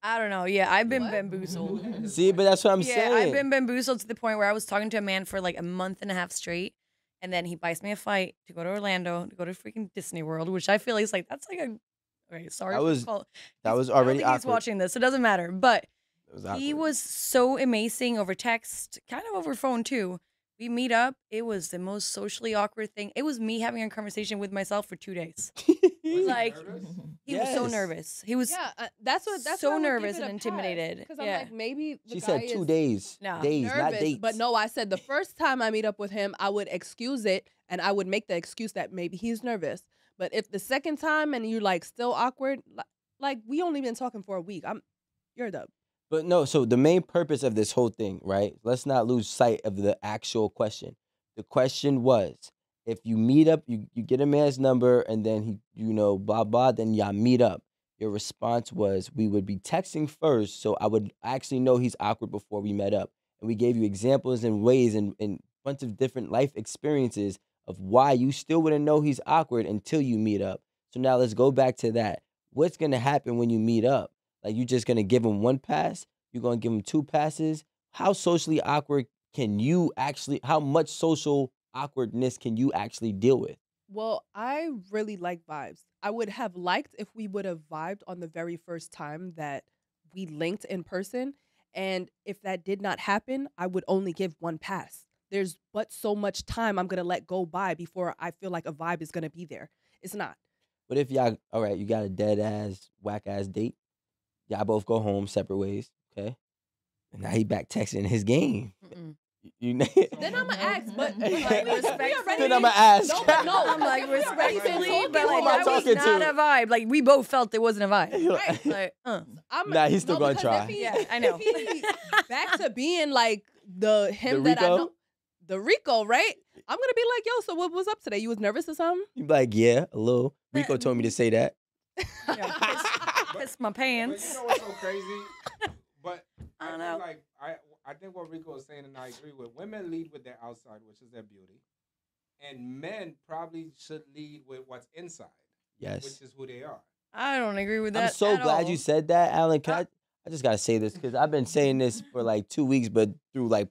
I don't know. Yeah, I've been bamboozled. See, but that's what I'm Yeah, saying. I've been bamboozled to the point where I was talking to a man for like a month and a half straight, and then he buys me a flight to go to Orlando to go to freaking Disney World, which I feel like that's like a. Okay, sorry That for was call. that was I don't already think he's awkward. watching this. It doesn't matter, but It was he awkward. was so amazing over text, kind of over phone too. We meet up. It was the most socially awkward thing. It was me having a conversation with myself for 2 days. Like he was so Yes. nervous. He was Yeah, that's so why I would give nervous it and a intimidated. Because I'm Yeah. like, maybe the She guy said 2 is days. No. Days, not nervous. dates. But no, I said the first time I meet up with him, I would excuse it and I would make the excuse that maybe he's nervous. But if the second time and you're like still awkward, like we only been talking for a week, you're the But no, so the main purpose of this whole thing, right? Let's not lose sight of the actual question. The question was, if you meet up, you get a man's number and then he, blah, blah, then y'all meet up. Your response was, we would be texting first, so I would actually know he's awkward before we met up. And we gave you examples and ways and bunch of different life experiences of why you still wouldn't know he's awkward until you meet up. So now let's go back to that. What's going to happen when you meet up? Like, you just gonna give him one pass? You're gonna give him 2 passes? How socially awkward can you actually? How much social awkwardness can you actually deal with? Well, I really like vibes. I would have liked if we would have vibed on the very first time that we linked in person. And if that did not happen, I would only give one pass. There's but so much time I'm going to let go by before I feel like a vibe is going to be there. It's not. What if y'all? All right, you got a dead ass, whack ass date. Y'all both go home separate ways. Okay, and now he back texting his game. Mm-mm. You Then I'm going to ask, but like, Respectfully. Then I'ma ask. No, but no. I'm like we already been respectfully, talking but Who like am I that was talking not to? a vibe. Like we both felt it wasn't a vibe. Right. Like, Nah, he's still gonna because try. if he- Yeah, I know. if he back to being like him The that I Rico? know, the Rico, right? I'm gonna be like, yo, so what was up today? You was nervous or something? You be like, yeah, a little. Rico told me to say that. yeah, piss my But pants. you know what's so crazy? But I don't feel know. like I think what Rico is saying, and I agree with. Women lead with their outside, which is their beauty, and men probably should lead with what's inside, Yes. which is who they are. I don't agree with that. I'm so at glad all. you said that, Alan. I just gotta say this because I've been saying this for like 2 weeks, but through like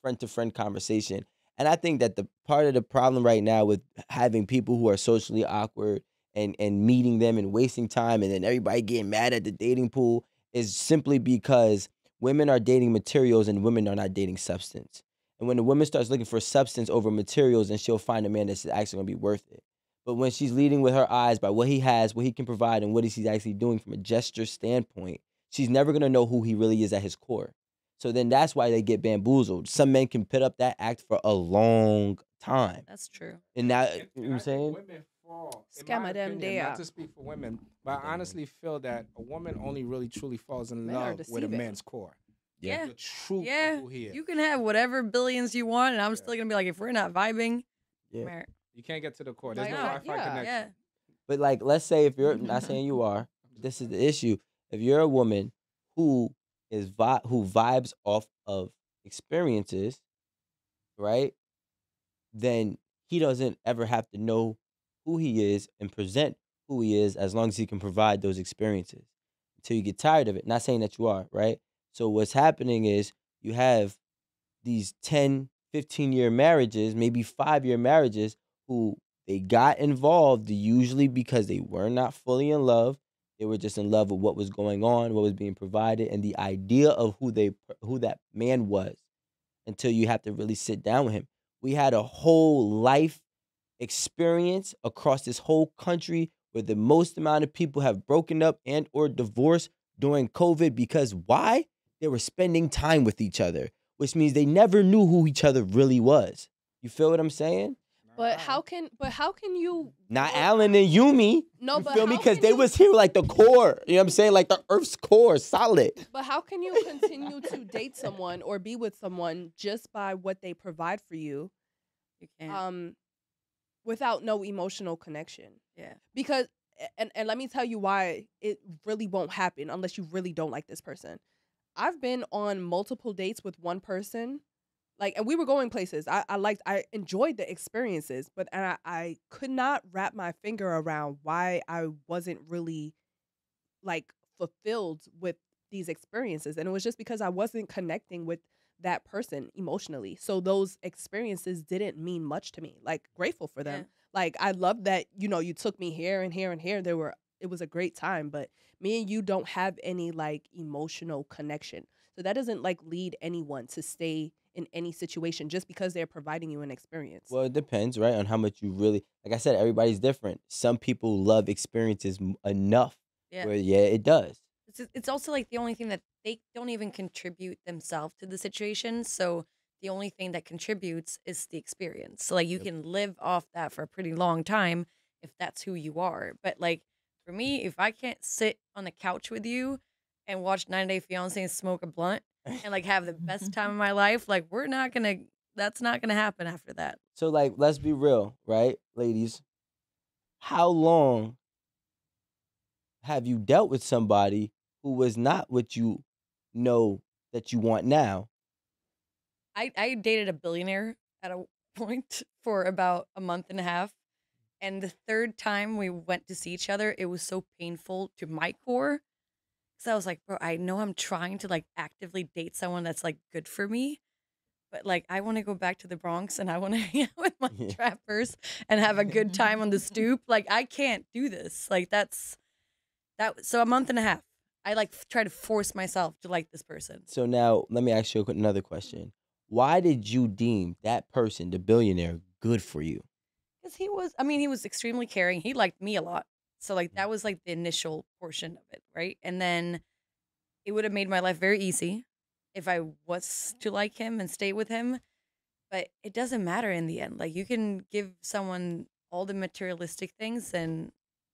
friend to friend conversation. And I think that the part of the problem right now with having people who are socially awkward and meeting them and wasting time and then everybody getting mad at the dating pool is simply because women are dating materials and women are not dating substance. And when the woman starts looking for substance over materials, then she'll find a man that's actually gonna be worth it. But when she's leading with her eyes by what he has, what he can provide, and what he's actually doing from a gesture standpoint, she's never gonna know who he really is at his core. So then that's why they get bamboozled. Some men can put up that act for a long time. That's true. And now, And you know what I'm I think saying? women fall. In Scammer my them opinion, there. not to speak for women, but I honestly feel that a woman only really truly falls in Men are love with a deceiving. man's core. Yeah. The truth Yeah. of who he is. You can have whatever billions you want, and I'm still gonna be like, if we're not vibing, Yeah. Mar- You can't get to the core. There's Like, no yeah, Wi-Fi yeah. connection. yeah. But like, let's say if you're not saying you are, this is the issue. If you're a woman who who vibes off of experiences, right? Then he doesn't ever have to know who he is and present who he is as long as he can provide those experiences until you get tired of it. Not saying that you are, right? So what's happening is you have these 10, 15-year marriages, maybe 5-year marriages who they got involved usually because they were not fully in love. They were just in love with what was going on, what was being provided, and the idea of who that man was until you have to really sit down with him. We had a whole life experience across this whole country where the most amount of people have broken up and or divorced during COVID because why? They were spending time with each other, which means they never knew who each other really was. You feel what I'm saying? But how can you Not Alan and Yumi. No, You but feel me? how Because can they you- was here like the core. You know what I'm saying? Like the Earth's core, solid. But how can you continue to date someone or be with someone just by what they provide for you, You can't. without no emotional connection? Yeah. Because and let me tell you why it really won't happen unless you really don't like this person. I've been on multiple dates with one person, like, and we were going places. I enjoyed the experiences, but I could not wrap my finger around why I wasn't really like fulfilled with these experiences, and it was just because I wasn't connecting with that person emotionally. So those experiences didn't mean much to me. Like, grateful for them. Yeah. Like, I love that, you took me here and here and here. It was a great time, but me and you don't have any like emotional connection. So that doesn't like lead anyone to stay in any situation just because they're providing you an experience. Well, it depends, right, on how much you really. Like I said, everybody's different. Some people love experiences enough Yeah. where, yeah, it does. It's also like the only thing that they don't even contribute themselves to the situation. So the only thing that contributes is the experience. So like you Yep. can live off that for a pretty long time if that's who you are. But like for me, if I can't sit on the couch with you and watch 90 Day Fiance and smoke a blunt and like have the best time of my life, like that's not gonna happen after that. So, like, let's be real, right, ladies? How long have you dealt with somebody who was not what you know that you want now? I dated a billionaire at a point for about a month and a half. And the third time we went to see each other, it was so painful to my core. So I was like, bro, I know I'm trying to like actively date someone that's like good for me. But like, I want to go back to the Bronx and I want to hang out with my Yeah. trappers and have a good time on the stoop. Like, I can't do this. Like, so a month and a half. I like try to force myself to like this person. So now let me ask you another question. Why did you deem that person, the billionaire, good for you? Because he was extremely caring. He liked me a lot. So like that was like the initial portion of it, right? And then it would have made my life very easy if I was to like him and stay with him. But it doesn't matter in the end. Like you can give someone all the materialistic things, and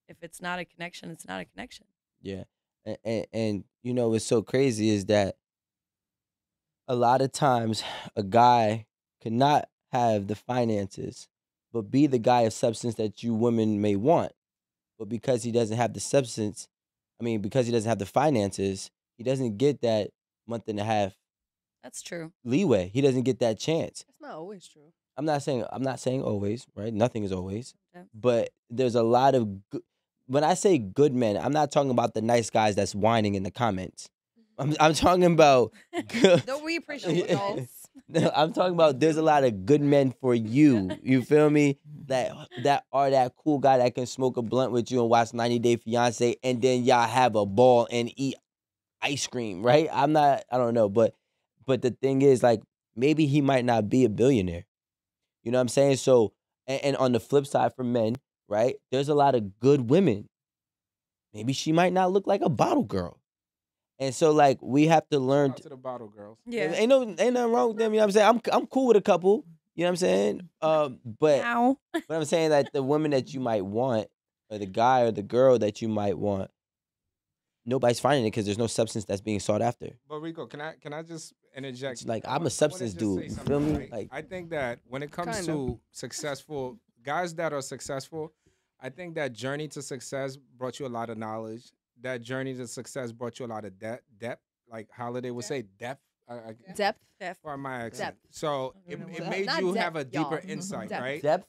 if it's not a connection, it's not a connection. Yeah. And you know what's so crazy is that a lot of times a guy cannot have the finances, but be the guy of substance that you women may want. But because he doesn't have the substance, because he doesn't have the finances, he doesn't get that month and a half That's true. leeway. He doesn't get that chance. That's not always true. I'm not saying always, right? Nothing is always. Yeah. But there's a lot of good, when I say good men, I'm not talking about the nice guys that's whining in the comments. I'm talking about good. Though we appreciate y'all. No, I'm talking about there's a lot of good men for you. You feel me? That are that cool guy that can smoke a blunt with you and watch 90 Day Fiance and then y'all have a ball and eat ice cream, right? I don't know, but the thing is, like, maybe he might not be a billionaire. You know what I'm saying? So, and on the flip side for men, right? There's a lot of good women. Maybe she might not look like a bottle girl. And so, like, we have to learn. Out to the bottle girls. Yeah. Ain't nothing wrong with them. You know what I'm saying? I'm cool with a couple. You know what I'm saying? But Ow. I'm saying that the woman that you might want, or the guy or the girl that you might want, nobody's finding it because there's no substance that's being sought after. But Rico, can I just interject? It's like, I I'm a wanna substance just dude, say you something, feel me? right? Like- I think that when it comes Kinda. to successful guys that are successful, I think that journey to success brought you a lot of knowledge. That journey to success brought you a lot of depth. Like Holiday would say, depth. Depth. For my accent. Depth. So it Depth. made Not you depth, have a deeper y'all. insight, Depth. right? Depth?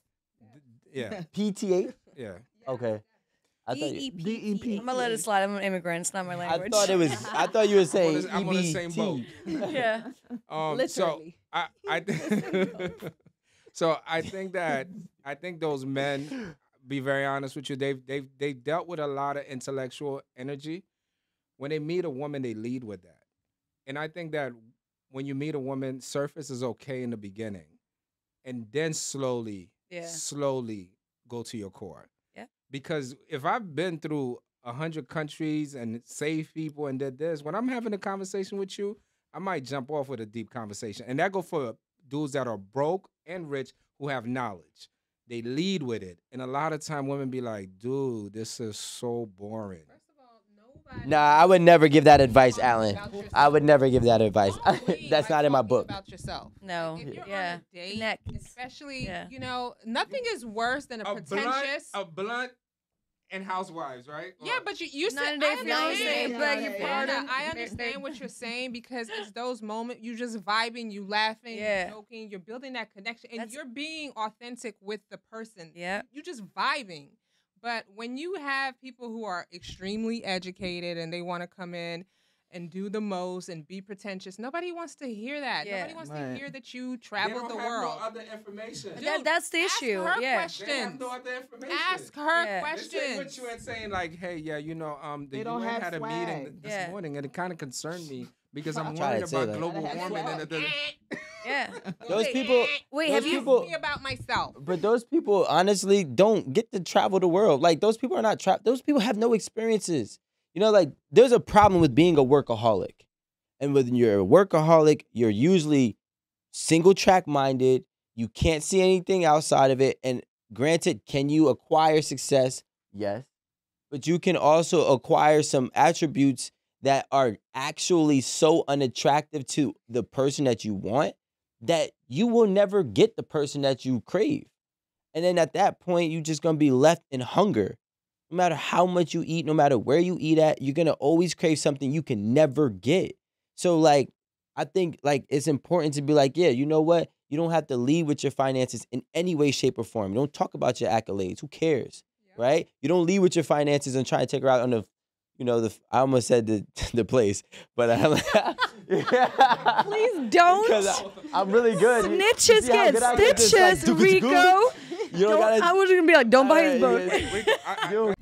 Yeah, PTA? yeah. Okay. I thought you, DEP. I'm gonna let it slide. I'm an immigrant. It's not my I language. thought it was. I thought you were saying I'm on the same boat. EBT. Yeah. So Literally. so I think those men, be very honest with you, they've dealt with a lot of intellectual energy. When they meet a woman, they lead with that. And I think that when you meet a woman, surface is okay in the beginning. And then slowly go to your core. Yeah. Because if I've been through 100 countries and saved people and did this, when I'm having a conversation with you, I might jump off with a deep conversation. And that go for dudes that are broke and rich who have knowledge. They lead with it. And a lot of time women be like, dude, this is so boring. First of all, nobody. Nah, I would never give that advice, Alan. About yourself. I would never give that advice. Only That's by not in my talking book. About yourself. No. Like, if you're Yeah. on a date, Connect. especially, Yeah. nothing is worse than a pretentious. A blunt and housewives, right? Yeah, but you said 90 Day I Fiancé, understand. beg your Yeah, pardon. I understand what you're saying because it's those moments you just vibing, you laughing, Yeah. you joking, you're building that connection, and That's- you're being authentic with the person. Yeah. You just vibing. But when you have people who are extremely educated and they want to come in and do the most and be pretentious. Nobody wants to hear that. Yeah. Nobody wants to Right. hear that you They traveled don't the have world. no other information. Dude, That's the ask issue. her Yeah. They have questions. no other information. Ask her Yeah. They sit with questions. you and saying like, "Hey, yeah, you know, the They don't UN have had a swag. meeting this Yeah. morning, and it kind of concerned me because I'm Try to worried say about that. global Gotta have warming." swag. Yeah. Those Say, people- Wait, those have you? people- me about myself. But those people honestly don't get to travel the world. Like those people are not those people have no experiences. You know, like there's a problem with being a workaholic. And when you're a workaholic, you're usually single track minded. You can't see anything outside of it. And granted, can you acquire success? Yes. But you can also acquire some attributes that are actually so unattractive to the person that you want that you will never get the person that you crave. And then at that point, you're just going to be left in hunger. No matter how much you eat, no matter where you eat at, you're going to always crave something you can never get. So, like, I think, like, it's important to be like, yeah, you know what? You don't have to lead with your finances in any way, shape, or form. You don't talk about your accolades. Who cares, right? You don't lead with your finances and try to take her out on the, you know, I almost said the place, but Please don't. Because I'm really good. You Snitches see how get good I get this, like, stitches, doo-doo-doo-doo? Rico. You don't gotta. I was gonna be like, don't buy his boat. You don't